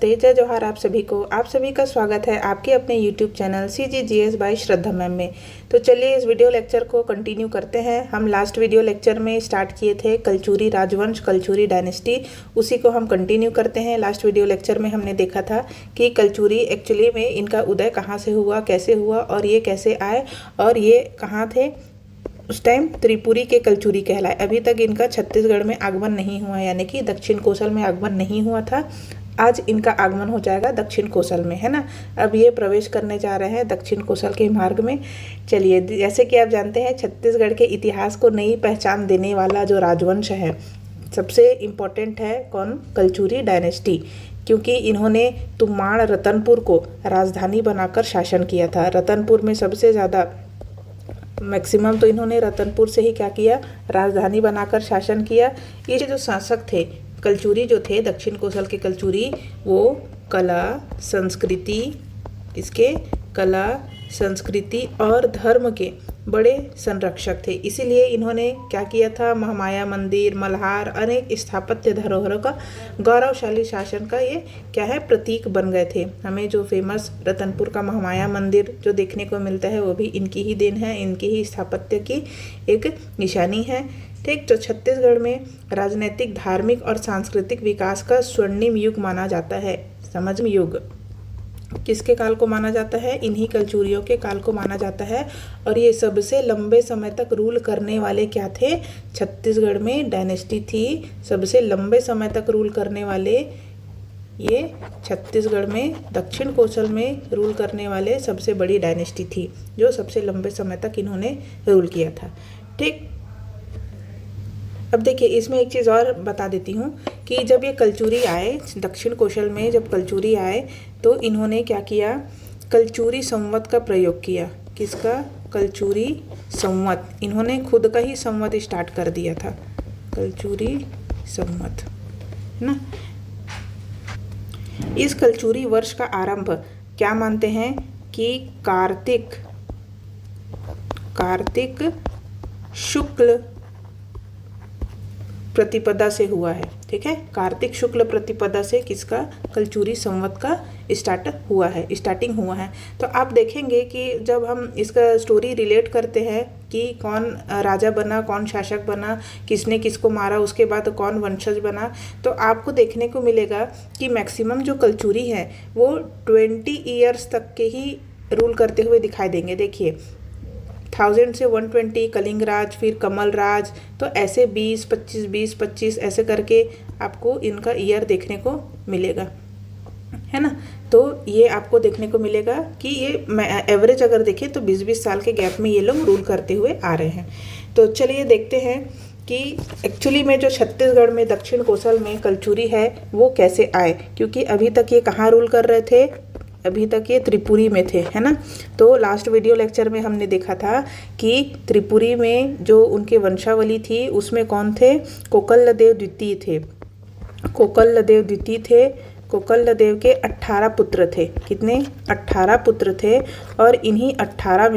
जय जोहार आप सभी को। आप सभी का स्वागत है आपके अपने YouTube चैनल CGGS बाय श्रद्धा मैम में। तो चलिए इस वीडियो लेक्चर को कंटिन्यू करते हैं। हम लास्ट वीडियो लेक्चर में स्टार्ट किए थे कलचुरी राजवंश, कलचुरी डायनेस्टी, उसी को हम कंटिन्यू करते हैं। लास्ट वीडियो लेक्चर में हमने देखा था कि कलचुरी एक्चुअली में इनका उदय कहाँ से हुआ, कैसे हुआ और ये कैसे आए और ये कहाँ थे उस टाइम। त्रिपुरी के कलचुरी कहलाए। अभी तक इनका छत्तीसगढ़ में आगमन नहीं हुआ, यानी कि दक्षिण कोसल में आगमन नहीं हुआ था। आज इनका आगमन हो जाएगा दक्षिण कोसल में, है ना। अब ये प्रवेश करने जा रहे हैं दक्षिण कोसल के मार्ग में। चलिए, जैसे कि आप जानते हैं छत्तीसगढ़ के इतिहास को नई पहचान देने वाला जो राजवंश है सबसे इम्पोर्टेंट है कौन? कलचुरी डायनेस्टी, क्योंकि इन्होंने तुमाड़ रतनपुर को राजधानी बनाकर शासन किया था। रतनपुर में सबसे ज़्यादा मैक्सिमम तो इन्होंने रतनपुर से ही क्या किया, राजधानी बनाकर शासन किया। ये जो शासक थे कलचुरी जो थे दक्षिण कोसल के कलचुरी, वो कला संस्कृति, इसके कला संस्कृति और धर्म के बड़े संरक्षक थे। इसीलिए इन्होंने क्या किया था, महामाया मंदिर, मल्हार, अनेक स्थापत्य धरोहरों का गौरवशाली शासन का ये क्या है, प्रतीक बन गए थे। हमें जो फेमस रतनपुर का महामाया मंदिर जो देखने को मिलता है वो भी इनकी ही देन है, इनकी ही स्थापत्य की एक निशानी है। ठीक, तो छत्तीसगढ़ में राजनीतिक, धार्मिक और सांस्कृतिक विकास का स्वर्णिम युग माना जाता है। समझ में, युग किसके काल को माना जाता है? इन्हीं कलचुरियों के काल को माना जाता है। और ये सबसे लंबे समय तक रूल करने वाले क्या थे? छत्तीसगढ़ में डायनेस्टी थी। सबसे लंबे समय तक रूल करने वाले ये छत्तीसगढ़ में दक्षिण कोसल में रूल करने वाले सबसे बड़ी डायनेस्टी थी, जो सबसे लंबे समय तक इन्होंने रूल किया था। ठीक, अब देखिए इसमें एक चीज़ और बता देती हूँ कि जब ये कलचुरी आए दक्षिण कोसल में, जब कलचुरी आए तो इन्होंने क्या किया, कलचुरी संवत का प्रयोग किया। किसका? कलचुरी संवत। इन्होंने खुद का ही संवत स्टार्ट कर दिया था, कलचुरी संवत, है ना। इस कलचुरी वर्ष का आरंभ क्या मानते हैं कि कार्तिक शुक्ल प्रतिपदा से हुआ है। ठीक है, कार्तिक शुक्ल प्रतिपदा से किसका? कलचुरी संवत का स्टार्टिंग हुआ है। तो आप देखेंगे कि जब हम इसका स्टोरी रिलेट करते हैं कि कौन राजा बना, कौन शासक बना, किसने किसको मारा, उसके बाद कौन वंशज बना, तो आपको देखने को मिलेगा कि मैक्सिमम जो कलचुरी है वो 20 ईयर्स तक के ही रूल करते हुए दिखाई देंगे। देखिए 1000 से 120 कलिंग राज, फिर कमल राज, तो ऐसे 20-25 ऐसे करके आपको इनका ईयर देखने को मिलेगा, है ना। तो ये आपको देखने को मिलेगा कि ये एवरेज अगर देखें तो 20-20 साल के गैप में ये लोग रूल करते हुए आ रहे हैं। तो चलिए देखते हैं कि एक्चुअली में जो छत्तीसगढ़ में दक्षिण कोसल में कलचुरी है वो कैसे आए, क्योंकि अभी तक ये कहाँ रूल कर रहे थे? अभी तक ये त्रिपुरी में थे, है ना। तो लास्ट वीडियो लेक्चर में हमने देखा था कि त्रिपुरी में जो उनके वंशावली थी उसमें कौन थे? कोकलदेव द्वितीय थे। कोकलदेव द्वितीय थे। कोकलदेव के 18 पुत्र थे। कितने? 18 पुत्र थे। और इन्हीं 18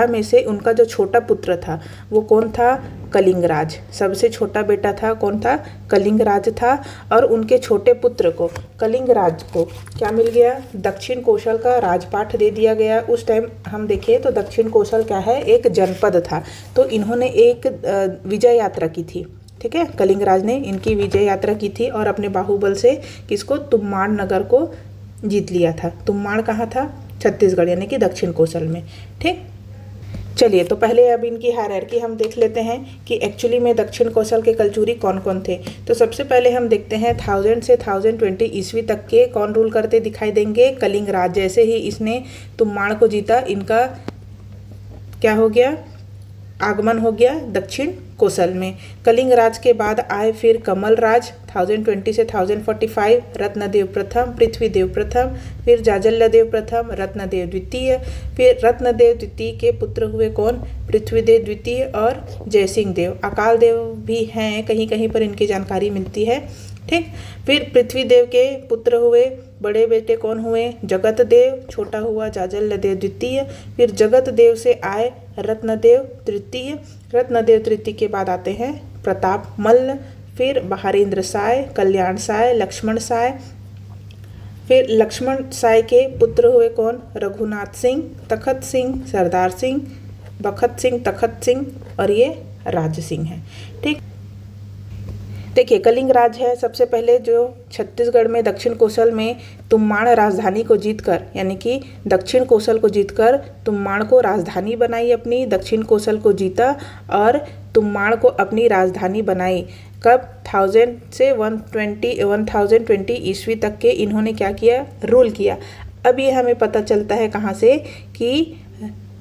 में से उनका जो छोटा पुत्र था वो कौन था? कलिंगराज। सबसे छोटा बेटा था कौन था? कलिंगराज था। और उनके छोटे पुत्र को, कलिंगराज को क्या मिल गया? दक्षिण कोसल का राजपाट दे दिया गया। उस टाइम हम देखें तो दक्षिण कोसल क्या है? एक जनपद था। तो इन्होंने एक विजय यात्रा की थी। ठीक है, कलिंगराज ने इनकी विजय यात्रा की थी और अपने बाहुबल से किसको? तुमाड़ नगर को जीत लिया था। तुमाड़ कहाँ था? छत्तीसगढ़, यानी कि दक्षिण कोसल में। ठीक, चलिए तो पहले अब इनकी हायरार्की हम देख लेते हैं कि एक्चुअली में दक्षिण कोसल के कलचुरी कौन कौन थे। तो सबसे पहले हम देखते हैं 1000 से 1020 ईस्वी तक के कौन रूल करते दिखाई देंगे? कलिंगराज। जैसे ही इसने तुमाड़ को जीता, इनका क्या हो गया? आगमन हो गया दक्षिण कोसल में। कलिंगराज के बाद आए फिर कमल राज 1020 से 1045, रत्नदेव प्रथम, पृथ्वीदेव प्रथम, फिर जाजल्लदेव प्रथम, रत्नदेव द्वितीय। फिर रत्नदेव द्वितीय के पुत्र हुए कौन? पृथ्वीदेव द्वितीय और जयसिंह देव। अकाल देव भी हैं, कहीं कहीं पर इनकी जानकारी मिलती है। ठीक, फिर पृथ्वीदेव के पुत्र हुए, बड़े बेटे कौन हुए? जगत देव, छोटा हुआ जाजल्लदेव द्वितीय। फिर जगत देव से आए रत्नदेव तृतीय। रत्नदेव तृतीय के बाद आते हैं प्रताप मल्ल, फिर बहारेंद्र साय, कल्याण साय, लक्ष्मण साय, फिर लक्ष्मण साय के पुत्र हुए कौन? रघुनाथ सिंह, तखत सिंह, सरदार सिंह, बखत सिंह, तखत सिंह और ये राज सिंह है। ठीक, देखिए कलिंग राज है सबसे पहले जो छत्तीसगढ़ में दक्षिण कोसल में तुम्माड़ राजधानी को जीतकर, यानी कि दक्षिण कोसल को जीतकर तुम्माड़ को राजधानी बनाई, अपनी दक्षिण कोसल को जीता और तुम्माड़ को अपनी राजधानी बनाई। कब? 1000 से 1020 ईस्वी तक के इन्होंने क्या किया? रूल किया। अब ये हमें पता चलता है कहाँ से कि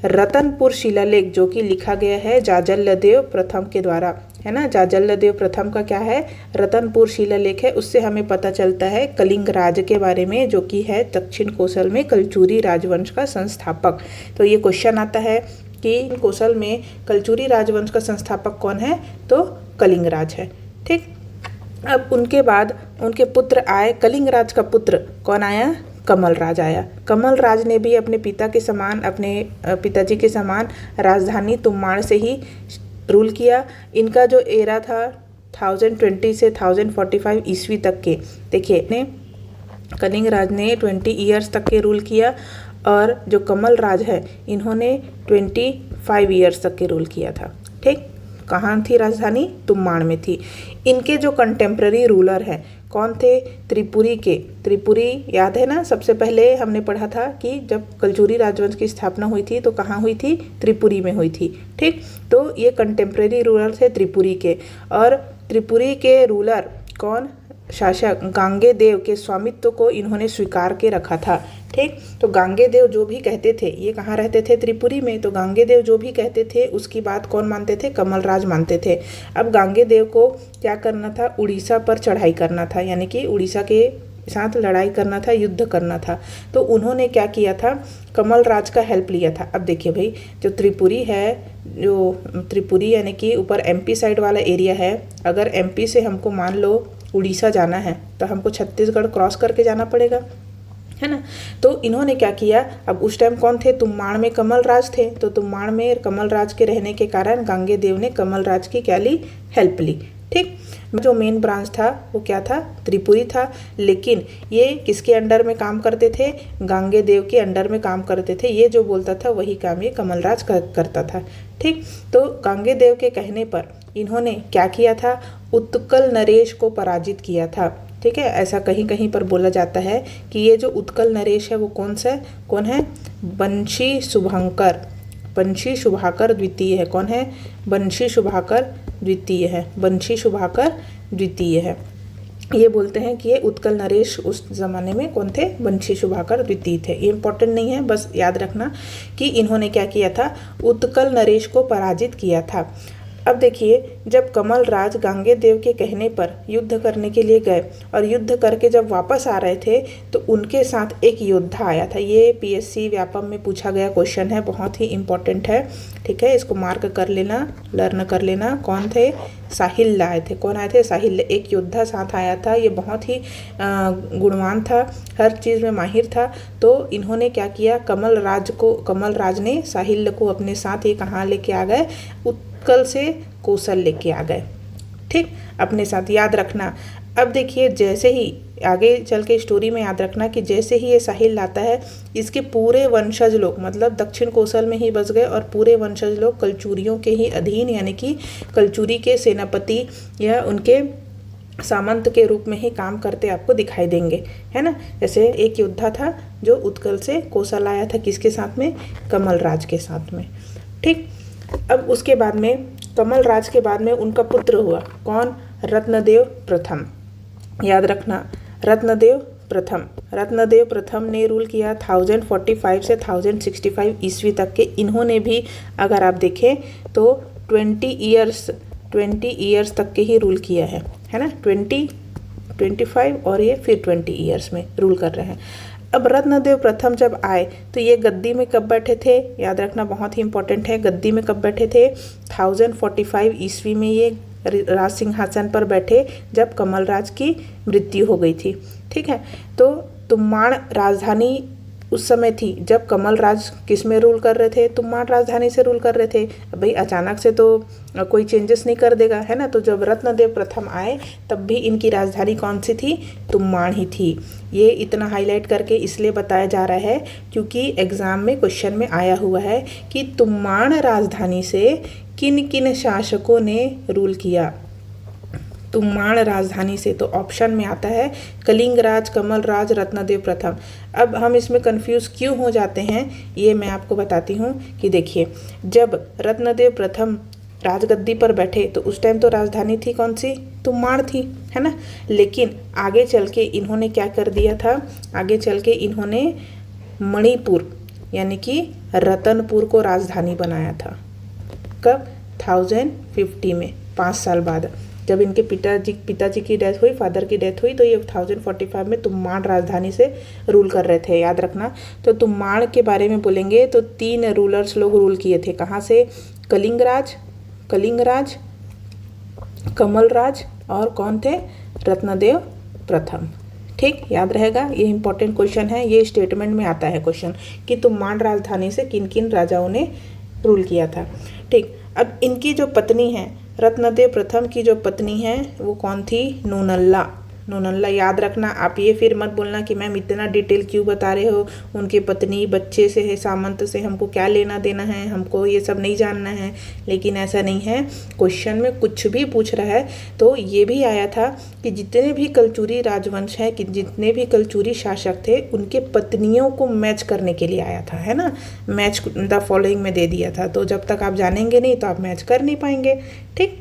रतनपुर शिलालेख जो कि लिखा गया है जाजल्लदेव प्रथम के द्वारा, है ना। जाजल्लदेव प्रथम का क्या है? रतनपुर शिलालेख है। उससे हमें पता चलता है कलिंग राज के बारे में, जो कि है दक्षिण कोसल में कलचुरी राजवंश का संस्थापक। तो ये क्वेश्चन आता है कि कोसल में कलचुरी राजवंश का संस्थापक कौन है? तो कलिंग राज है। ठीक, अब उनके बाद उनके पुत्र आए। कलिंग राज का पुत्र कौन आया? कमल राज आया। कमल राज ने भी अपने पिता के समान, अपने पिताजी के समान राजधानी तुम्माड़ से ही रूल किया। इनका जो एरा था 1020 से 1045 ईस्वी तक के, देखिए कलिंग राज ने 20 ईयर्स तक के रूल किया और जो कमल राज है इन्होंने 25 ईयर्स तक के रूल किया था। ठीक, कहाँ थी राजधानी? तुम्माड़ में थी। इनके जो कंटेम्प्रेरी रूलर हैं कौन थे? त्रिपुरी के। त्रिपुरी याद है ना, सबसे पहले हमने पढ़ा था कि जब कलचुरी राजवंश की स्थापना हुई थी तो कहाँ हुई थी? त्रिपुरी में हुई थी। ठीक, तो ये कंटेम्प्रेरी रूलर थे त्रिपुरी के। और त्रिपुरी के रूलर कौन? शासक गांगे देव के स्वामित्व को इन्होंने स्वीकार के रखा था। ठीक, तो गांगे देव जो भी कहते थे, ये कहाँ रहते थे? त्रिपुरी में, तो गांगे देव जो भी कहते थे उसकी बात कौन मानते थे? कमल राज मानते थे। अब गांगे देव को क्या करना था? उड़ीसा पर चढ़ाई करना था, यानी कि उड़ीसा के साथ लड़ाई करना था, युद्ध करना था। तो उन्होंने क्या किया था? कमल राज का हेल्प लिया था। अब देखिए भाई, जो त्रिपुरी है, जो त्रिपुरी यानी कि ऊपर एमपी साइड वाला एरिया है, अगर एमपी से हमको मान लो उड़ीसा जाना है तो हमको छत्तीसगढ़ क्रॉस करके जाना पड़ेगा, है ना। तो इन्होंने क्या किया? अब उस टाइम कौन थे? तुम्माड़ में कमल राज थे। तो तुम्माड़ में कमल राज के रहने के कारण गांगे देव ने कमल राज की क्या ली? हेल्प ली। ठीक, जो मेन ब्रांच था वो क्या था? त्रिपुरी था। लेकिन ये किसके अंडर में काम करते थे? गांगे देव के अंडर में काम करते थे। ये जो बोलता था वही काम ये कमल राज करता था। ठीक, तो गांगे देव के कहने पर इन्होंने क्या किया था? उत्कल नरेश को पराजित किया था। ठीक है, ऐसा कहीं कहीं पर बोला जाता है कि ये जो उत्कल नरेश है वो कौन है? बंशी शुभंकर। बंशी शुभाकर द्वितीय है। कौन है? बंशी शुभाकर द्वितीय है। बंशी शुभाकर द्वितीय है। ये बोलते हैं कि ये उत्कल नरेश उस ज़माने में कौन थे? बंशी शुभाकर द्वितीय थे। ये इंपॉर्टेंट नहीं है, बस याद रखना कि इन्होंने क्या किया था? उत्कल नरेश को पराजित किया था। अब देखिए, जब कमल राज गांगे देव के कहने पर युद्ध करने के लिए गए और युद्ध करके जब वापस आ रहे थे तो उनके साथ एक योद्धा आया था। ये पीएससी व्यापम में पूछा गया क्वेश्चन है, बहुत ही इम्पोर्टेंट है। ठीक है, इसको मार्क कर लेना, लर्न कर लेना। कौन थे? साहिल आए थे। कौन आए थे? साहिल। एक योद्धा साथ आया था। ये बहुत ही गुणवान था, हर चीज़ में माहिर था। तो इन्होंने क्या किया? कमल राज ने साहिल को अपने साथ ये कहाँ लेके आ गए? उत्कल से कोसल लेके आ गए। ठीक, अपने साथ, याद रखना। अब देखिए, जैसे ही आगे चल के स्टोरी में याद रखना कि जैसे ही ये साहिल लाता है, इसके पूरे वंशज लोग मतलब दक्षिण कोसल में ही बस गए और पूरे वंशज लोग कलचुरियों के ही अधीन, यानी कि कलचुरी के सेनापति या उनके सामंत के रूप में ही काम करते आपको दिखाई देंगे, है ना। जैसे एक योद्धा था जो उत्कल से कोसल आया था, किसके साथ में? कमल राज के साथ में। ठीक, अब उसके बाद में कमल राज के बाद में उनका पुत्र हुआ कौन? रत्नदेव प्रथम। याद रखना, रत्नदेव प्रथम। रत्नदेव प्रथम ने रूल किया 1045 से 1065 ईस्वी तक के। इन्होंने भी अगर आप देखें तो 20 ईयर्स तक के ही रूल किया है ना। 25 और ये फिर 20 ईयर्स में रूल कर रहे हैं। अब रत्नदेव प्रथम जब आए तो ये गद्दी में कब बैठे थे? याद रखना, बहुत ही इंपॉर्टेंट है। गद्दी में कब बैठे थे? 1045 ईस्वी में ये राज सिंहासन पर बैठे जब कमल राज की मृत्यु हो गई थी। ठीक है, तो तुम्माड़ राजधानी उस समय थी जब कमल राज किस में रूल कर रहे थे, तुम्माड़ राजधानी से रूल कर रहे थे। भाई अचानक से तो कोई चेंजेस नहीं कर देगा, है ना। तो जब रत्नदेव प्रथम आए तब भी इनकी राजधानी कौन सी थी, तुम्माड़ ही थी। ये इतना हाईलाइट करके इसलिए बताया जा रहा है क्योंकि एग्जाम में क्वेश्चन में आया हुआ है कि तुम्माड़ राजधानी से किन किन शासकों ने रूल किया। तुम्माड़ राजधानी से तो ऑप्शन में आता है कलिंग राज, कमल राज, रत्नदेव प्रथम। अब हम इसमें कंफ्यूज क्यों हो जाते हैं ये मैं आपको बताती हूँ कि देखिए, जब रत्नदेव प्रथम राजगद्दी पर बैठे तो उस टाइम तो राजधानी थी कौन सी, तुम्माड़ थी, है ना। लेकिन आगे चल के इन्होंने क्या कर दिया था, आगे चल के इन्होंने मणिपुर यानी कि रतनपुर को राजधानी बनाया था। कब, 1050 में, 5 साल बाद जब इनके पिताजी की डेथ हुई, फादर की डेथ हुई, तो ये 1045 में तुम्माड़ राजधानी से रूल कर रहे थे, याद रखना। तो तुम्माड़ के बारे में बोलेंगे तो 3 रूलर्स लोग रूल किए थे। कहाँ से, कलिंगराज, कमलराज और कौन थे, रत्नदेव प्रथम। ठीक, याद रहेगा, ये इंपॉर्टेंट क्वेश्चन है। ये स्टेटमेंट में आता है क्वेश्चन कि तुम्माड़ राजधानी से किन किन राजाओं ने रूल किया था। ठीक, अब इनकी जो पत्नी है, रत्नदेव प्रथम की जो पत्नी है वो कौन थी, नूनल्ला। याद रखना, आप ये फिर मत बोलना कि मैम इतना डिटेल क्यों बता रहे हो, उनके पत्नी बच्चे से है, सामंत से हमको क्या लेना देना है, हमको ये सब नहीं जानना है। लेकिन ऐसा नहीं है, क्वेश्चन में कुछ भी पूछ रहा है तो ये भी आया था कि जितने भी कलचुरी राजवंश है, कि जितने भी कलचुरी शासक थे, उनके पत्नियों को मैच करने के लिए आया था, है ना। मैच द फॉलोइंग में दे दिया था, तो जब तक आप जानेंगे नहीं तो आप मैच कर नहीं पाएंगे। ठीक,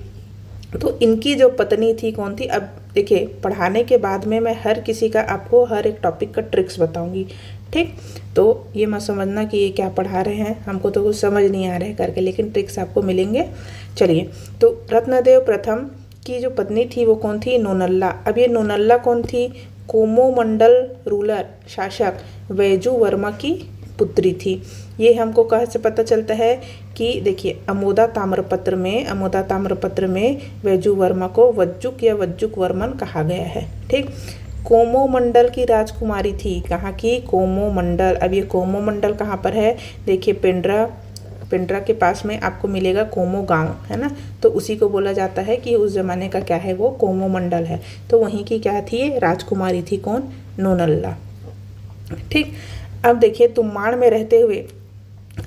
तो इनकी जो पत्नी थी कौन थी। अब देखिए, पढ़ाने के बाद में मैं हर किसी का आपको हर एक टॉपिक का ट्रिक्स बताऊंगी। ठीक, तो ये मत समझना कि ये क्या पढ़ा रहे हैं, हमको तो कुछ समझ नहीं आ रहा है करके, लेकिन ट्रिक्स आपको मिलेंगे। चलिए, तो रत्नदेव प्रथम की जो पत्नी थी वो कौन थी, नूनल्ला। अब ये नूनल्ला कौन थी, कोमोमंडल रूलर शासक वैजू वर्मा की पुत्री थी। ये हमको कहाँ से पता चलता है कि देखिए, अमोदा ताम्रपत्र में वैजू वर्मा को वज्जुक या वज्जुक वर्मन कहा गया है। ठीक, कोमोमंडल की राजकुमारी थी, कहाँ की, कोमोमंडल। अब ये कोमोमंडल कहाँ पर है, देखिए पेंड्रा के पास में आपको मिलेगा कोमो गांव, है ना। तो उसी को बोला जाता है कि उस जमाने का क्या है, वो कोमोमंडल है। तो वहीं की क्या थी, राजकुमारी थी, कौन, नूनल्ला। ठीक, अब देखिए, तुम्माड़ में रहते हुए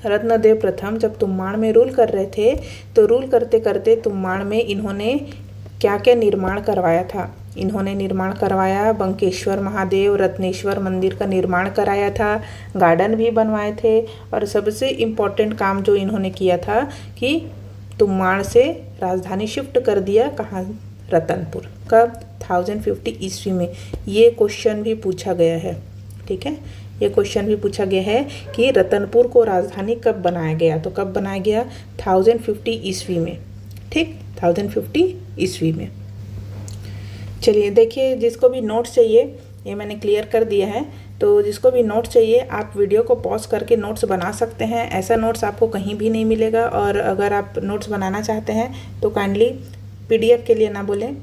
रत्नदेव प्रथम जब तुम्माड़ में रूल कर रहे थे तो रूल करते करते तुम्माड़ में इन्होंने क्या क्या निर्माण करवाया था। इन्होंने निर्माण करवाया बंकेश्वर महादेव, रत्नेश्वर मंदिर का निर्माण कराया था, गार्डन भी बनवाए थे, और सबसे इम्पोर्टेंट काम जो इन्होंने किया था कि तुम्माड़ से राजधानी शिफ्ट कर दिया, कहाँ, रतनपुर। कब, 1050 ईस्वी में। ये क्वेश्चन भी पूछा गया है। ठीक है, ये क्वेश्चन भी पूछा गया है कि रतनपुर को राजधानी कब बनाया गया, तो कब बनाया गया, 1050 ईस्वी में। ठीक, 1050 ईस्वी में। चलिए देखिए, जिसको भी नोट्स चाहिए, ये मैंने क्लियर कर दिया है, तो जिसको भी नोट्स चाहिए आप वीडियो को पॉज करके नोट्स बना सकते हैं। ऐसा नोट्स आपको कहीं भी नहीं मिलेगा, और अगर आप नोट्स बनाना चाहते हैं तो काइंडली PDF के लिए ना बोलें,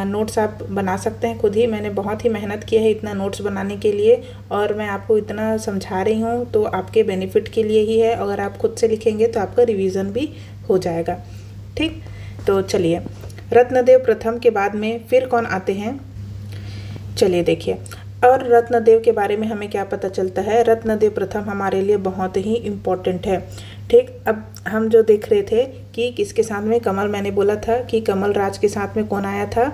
नोट्स आप बना सकते हैं खुद ही। मैंने बहुत ही मेहनत किया है इतना नोट्स बनाने के लिए, और मैं आपको इतना समझा रही हूँ तो आपके बेनिफिट के लिए ही है। अगर आप खुद से लिखेंगे तो आपका रिवीजन भी हो जाएगा। ठीक, तो चलिए, रत्नदेव प्रथम के बाद में फिर कौन आते हैं, चलिए देखिए। और रत्नदेव के बारे में हमें क्या पता चलता है, रत्नदेव प्रथम हमारे लिए बहुत ही इम्पोर्टेंट है। ठीक, अब हम जो देख रहे थे कि किसके साथ में, कमल, मैंने बोला था कि कमल राज के साथ में कौन आया था,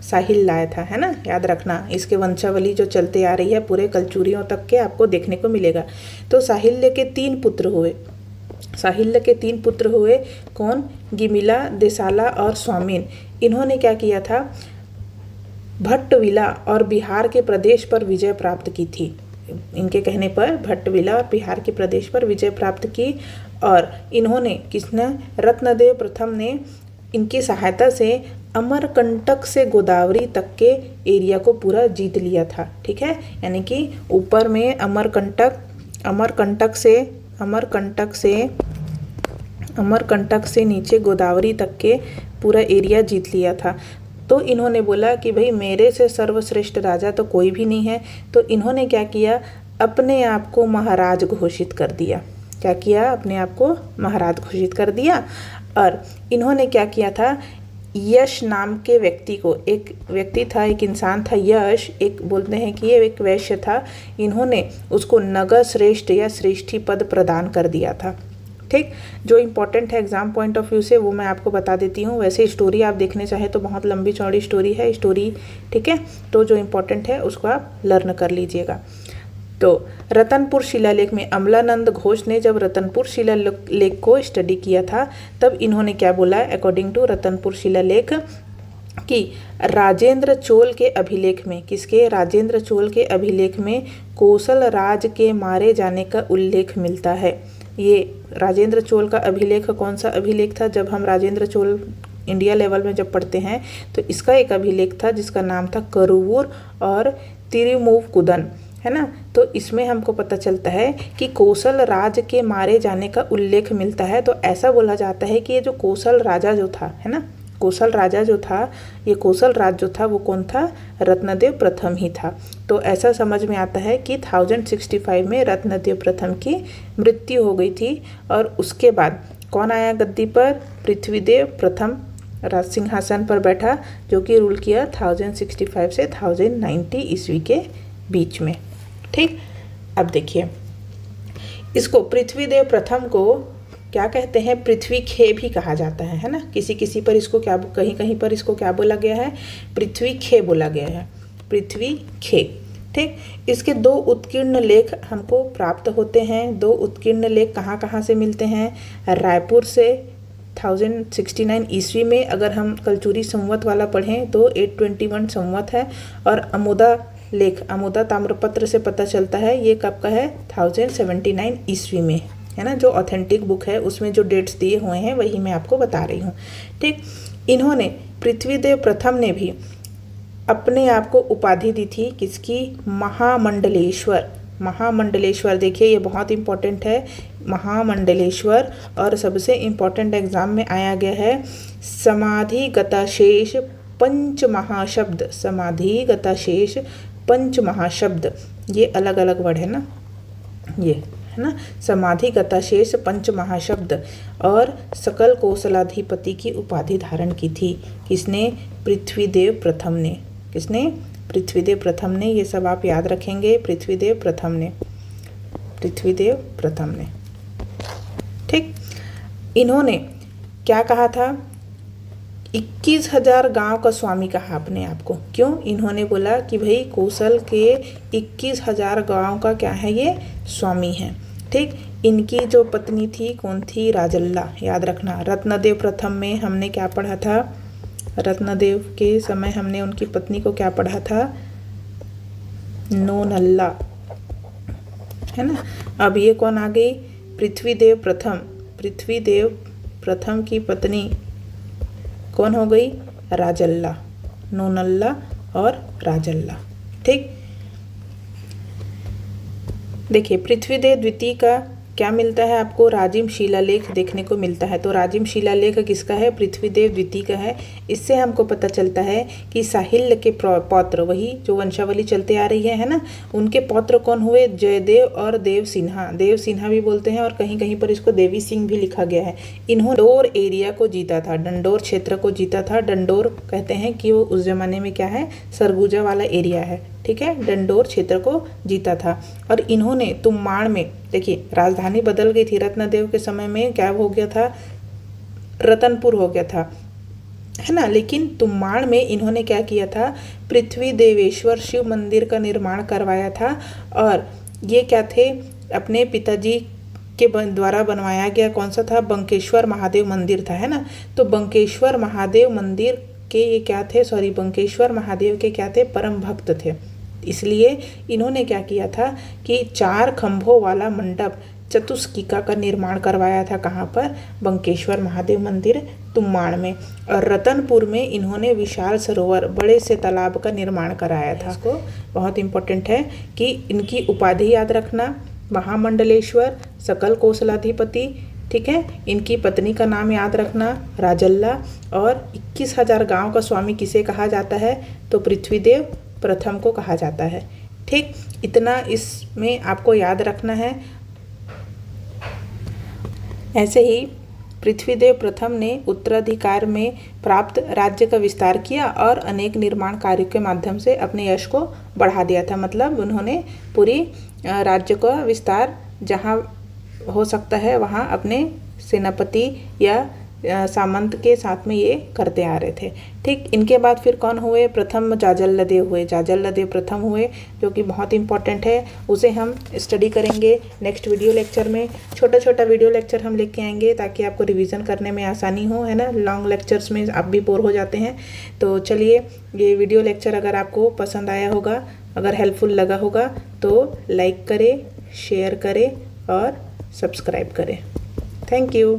साहिल लाया था, है ना। याद रखना, इसके वंशावली जो चलते आ रही है पूरे कलचुरियों तक के आपको देखने को मिलेगा। तो साहिल्य के 3 पुत्र हुए, कौन, गिमिला, देसाला और स्वामीन। इन्होंने क्या किया था, भट्टविला और बिहार के प्रदेश पर विजय प्राप्त की थी। इनके कहने पर भट्टविला और बिहार के प्रदेश पर विजय प्राप्त की, और इन्होंने, किसने, रत्नदेव प्रथम ने इनकी सहायता से अमरकंटक से गोदावरी तक के एरिया को पूरा जीत लिया था। ठीक है, यानी कि ऊपर में अमरकंटक से नीचे गोदावरी तक के पूरा एरिया जीत लिया था। तो इन्होंने बोला कि भाई मेरे से सर्वश्रेष्ठ राजा तो कोई भी नहीं है। तो इन्होंने क्या किया, अपने आप को महाराज घोषित कर दिया। क्या किया? अपने आप को महाराज घोषित कर दिया। और इन्होंने क्या किया था? यश नाम के व्यक्ति को, एक व्यक्ति था, एक इंसान था यश, एक बोलते हैं कि ये एक वैश्य था, इन्होंने उसको नगर श्रेष्ठ या श्रेष्ठी पद प्रदान कर दिया था। ठीक, जो इम्पोर्टेंट है एग्जाम पॉइंट ऑफ व्यू से वो मैं आपको बता देती हूँ। वैसे स्टोरी आप देखने चाहे तो बहुत लंबी चौड़ी स्टोरी है स्टोरी, ठीक है, तो जो इम्पोर्टेंट है उसको आप लर्न कर लीजिएगा। तो रतनपुर शिलालेख में अमलानंद घोष ने जब रतनपुर शिलालेख को स्टडी किया था तब इन्होंने क्या बोला? अकॉर्डिंग टू रतनपुर शिलालेख कि राजेंद्र चोल के अभिलेख में, किसके? राजेंद्र चोल के अभिलेख में कौशल राज के मारे जाने का उल्लेख मिलता है। ये राजेंद्र चोल का अभिलेख कौन सा अभिलेख था? जब हम राजेंद्र चोल इंडिया लेवल में जब पढ़ते हैं तो इसका एक अभिलेख था जिसका नाम था करूवूर और तिरुमुवकुदन, है ना। तो इसमें हमको पता चलता है कि कौशल राज के मारे जाने का उल्लेख मिलता है। तो ऐसा बोला जाता है कि ये जो कौशल राजा जो था, है ना, कौशल राजा जो था, ये कौशल राज जो था वो कौन था? रत्नदेव प्रथम ही था। तो ऐसा समझ में आता है कि 1065 में रत्नदेव प्रथम की मृत्यु हो गई थी और उसके बाद कौन आया गद्दी पर? पृथ्वीदेव प्रथम राज सिंहासन पर बैठा, जो कि रूल किया 1065 से 1090 ईस्वी के बीच में। ठीक, अब देखिए इसको पृथ्वीदेव प्रथम को क्या कहते हैं? पृथ्वी खे भी कहा जाता है ना। किसी किसी पर इसको क्या, कहीं कहीं पर इसको क्या बोला गया है? पृथ्वी खे बोला गया है, पृथ्वी खे। ठीक, इसके 2 उत्कीर्ण लेख हमको प्राप्त होते हैं। 2 उत्कीर्ण लेख कहाँ कहाँ से मिलते हैं? रायपुर से 1069 ईस्वी में, अगर हम कलचुरी संवत वाला पढ़ें तो 821 संवत है, और अमोदा लेख, अमोदा ताम्रपत्र से पता चलता है ये कब का है? 1079 ईस्वी में, है ना। जो ऑथेंटिक बुक है उसमें जो डेट्स दिए हुए हैं वही मैं आपको बता रही हूँ। ठीक, इन्होंने पृथ्वीदेव प्रथम ने भी अपने आप को उपाधि दी थी, किसकी? महामंडलेश्वर। महामंडलेश्वर, देखिए ये बहुत इंपॉर्टेंट है, महामंडलेश्वर। और सबसे इम्पॉर्टेंट एग्जाम में आया गया है समाधिगताशेष पंच महाशब्द। समाधिगताशेष पंच महाशब्द, ये अलग अलग वर्ड है ना, ये है ना, समाधिगताशेष पंच महाशब्द। और सकल कौशलाधिपति की उपाधि धारण की थी। किसने? पृथ्वीदेव प्रथम ने। किसने? पृथ्वीदेव प्रथम ने। ये सब आप याद रखेंगे, पृथ्वीदेव प्रथम ने, पृथ्वीदेव प्रथम ने। ठीक, इन्होंने क्या कहा था? 21,000 गांव का स्वामी कहा अपने आप को। क्यों? इन्होंने बोला कि भाई कौशल के 21,000 गांव का क्या है? ये स्वामी है। ठीक, इनकी जो पत्नी थी कौन थी? राजल्ला, याद रखना। रत्नदेव प्रथम में हमने क्या पढ़ा था? रत्नदेव के समय हमने उनकी पत्नी को क्या पढ़ा था? नोनल्ला, है ना। अब ये कौन आ गई? पृथ्वीदेव प्रथम। पृथ्वीदेव प्रथम की पत्नी कौन हो गई? राजल्ला, नोनल्ला और राजल्ला। ठीक, देखिए पृथ्वीदेव द्वितीय का क्या मिलता है आपको? राजिम शिलालेख देखने को मिलता है। तो राजिम शिलालेख किसका है? पृथ्वीदेव द्वितीय का है। इससे हमको पता चलता है कि साहिल्य के पौत्र, वही जो वंशावली चलते आ रही है ना, उनके पौत्र कौन हुए? जयदेव और देव सिन्हा। देव सिन्हा भी बोलते हैं और कहीं कहीं पर इसको देवी सिंह भी लिखा गया है। इन्होंने डंडोर एरिया को जीता था, डंडोर क्षेत्र को जीता था। डंडोर कहते हैं कि वो उस जमाने में क्या है? सरगुजा वाला एरिया है। ठीक है, डंडोर क्षेत्र को जीता था। और इन्होंने तुम्माड़ में, देखिए राजधानी बदल गई थी, रत्नदेव के समय में क्या हो गया था? रतनपुर हो गया था, है ना। लेकिन तुम्माड़ में इन्होंने क्या किया था? पृथ्वी देवेश्वर शिव मंदिर का निर्माण करवाया था। और ये क्या थे? अपने पिताजी के द्वारा बनवाया गया कौन सा था? बंकेश्वर महादेव मंदिर था, है ना। तो बंकेश्वर महादेव मंदिर के ये क्या थे? सॉरी, बंकेश्वर महादेव के क्या थे? परम भक्त थे। इसलिए इन्होंने क्या किया था कि 4 खंभों वाला मंडप चतुष्किका का निर्माण करवाया था। कहाँ पर? बंकेश्वर महादेव मंदिर तुम्माड़ में। और रतनपुर में इन्होंने विशाल सरोवर, बड़े से तालाब का निर्माण कराया था। इसको बहुत इंपॉर्टेंट है कि इनकी उपाधि याद रखना, महामंडलेश्वर, सकल कौशलाधिपति। ठीक है, इनकी पत्नी का नाम याद रखना, राजल्ला। और 21,000 गांव का स्वामी किसे कहा जाता है? तो पृथ्वीदेव प्रथम को कहा जाता है। ठीक, इतना इसमें आपको याद रखना है। ऐसे ही पृथ्वीदेव प्रथम ने उत्तराधिकार में प्राप्त राज्य का विस्तार किया और अनेक निर्माण कार्यों के माध्यम से अपने यश को बढ़ा दिया था। मतलब उन्होंने पूरी राज्य का विस्तार जहाँ हो सकता है वहाँ अपने सेनापति या सामंत के साथ में ये करते आ रहे थे। ठीक, इनके बाद फिर कौन हुए? प्रथम जाजल्लदेव हुए। जाजल्लदेव प्रथम हुए, जो कि बहुत इंपॉर्टेंट है, उसे हम स्टडी करेंगे नेक्स्ट वीडियो लेक्चर में। छोटा छोटा वीडियो लेक्चर हम लेके आएंगे ताकि आपको रिवीजन करने में आसानी हो, है ना। लॉन्ग लेक्चर्स में आप भी बोर हो जाते हैं। तो चलिए, ये वीडियो लेक्चर अगर आपको पसंद आया होगा, अगर हेल्पफुल लगा होगा तो लाइक करें, शेयर करें और सब्सक्राइब करें। Thank you.